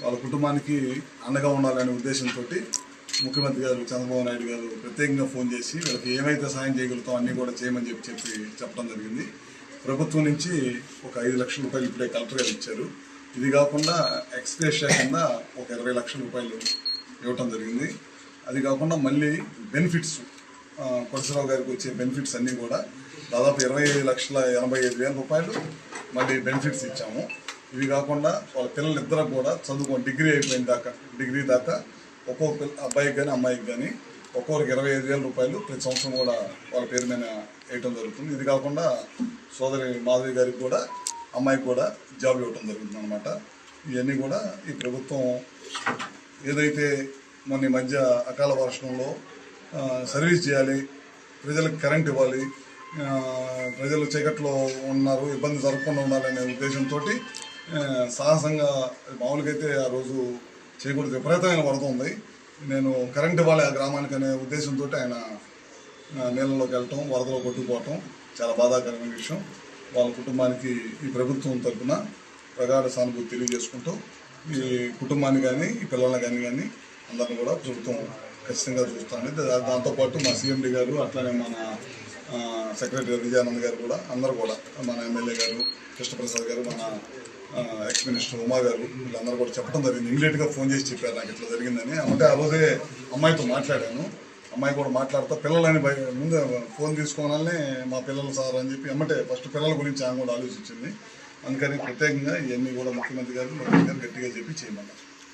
వాళ్ళ కుటుంబానికి అండగా ఉండాలనే ఉద్దేశంతో ముఖ్యమంత్రి గారు చంద్రబాబు నాయుడు గారు ప్రత్యేకంగా ఫోన్ చేసి వీళ్ళకి ఏమైతే సాయం చేయగలుగుతాం అన్నీ కూడా చేయమని చెప్పడం జరిగింది. ప్రభుత్వం నుంచి ఒక 5 లక్షల రూపాయలు ఇప్పుడే కలెక్టర్ గారు ఇచ్చారు. ఇది కాకుండా ఎక్స్గ్రేషియా కింద ఒక 20 లక్షల రూపాయలు ఇవ్వటం జరిగింది. అది కాకుండా మళ్ళీ బెనిఫిట్స్ కొరసరావు గారికి వచ్చే బెనిఫిట్స్ అన్నీ కూడా దాదాపు 20,85,000 రూపాయలు మళ్ళీ బెనిఫిట్స్ ఇచ్చాము. ఇవి కాకుండా వాళ్ళ పిల్లలిద్దరూ కూడా చదువుకొని డిగ్రీ దాకా ఒక్కొక్క అబ్బాయికి కానీ అమ్మాయికి కానీ ఒక్కొక్కరికి 25,000 రూపాయలు ప్రతి సంవత్సరం కూడా వాళ్ళ పేరు మీద వేయటం జరుగుతుంది. ఇది కాకుండా సోదరి మాధవి గారికి కూడా అమ్మాయికి కూడా జాబ్ ఇవ్వటం జరుగుతుంది అన్నమాట. ఇవన్నీ కూడా ఈ ప్రభుత్వం ఏదైతే మొన్న మధ్య అకాల వర్షంలో సర్వీస్ చేయాలి, ప్రజలకు కరెంట్ ఇవ్వాలి, ప్రజలు చీకట్లో ఉన్నారు, ఇబ్బంది జరగకుండా ఉండాలనే ఉద్దేశంతో సాహసంగా మామూలుగా అయితే ఆ రోజు చేయకూడదు, విపరీతమైన వరద ఉంది, నేను కరెంట్ ఇవ్వాలి ఆ గ్రామానికి అనే ఉద్దేశంతో ఆయన నీళ్ళలోకి వెళ్ళటం, వరదలో కొట్టుకుపోవటం చాలా బాధాకరమైన విషయం. వాళ్ళ కుటుంబానికి ఈ ప్రభుత్వం తరఫున ప్రగాఢ సానుభూతి తెలియజేసుకుంటూ ఈ కుటుంబాన్ని కానీ ఈ పిల్లల్ని కానీ అందరిని కూడా ప్రభుత్వం ఖచ్చితంగా చూస్తుంది. దాంతోపాటు మా సీఎండీ గారు అట్లానే మన సెక్రటరీ విజయానంద్ గారు కూడా అందరూ కూడా మన ఎమ్మెల్యే గారు కృష్ణప్రసాద్ గారు మన ఎక్స్ మినిస్టర్ ఉమా గారు వీళ్ళందరూ కూడా చెప్పడం జరిగింది. ఇమీడియట్గా ఫోన్ చేసి చెప్పారు నాకు ఇట్లా జరిగిందని. అంటే ఆ రోజే అమ్మాయితో మాట్లాడాను. అమ్మాయి కూడా మాట్లాడుతూ పిల్లలని ముందే ఫోన్ తీసుకోవాలనే మా పిల్లలు సార్ అని చెప్పి అమ్మటే ఫస్ట్ పిల్లల గురించి ఆమె కూడా ఆలోచించింది. అందుకని ప్రత్యేకంగా ఇవన్నీ కూడా ముఖ్యమంత్రి గారు గట్టిగా చెప్పి చేయమన్నారు.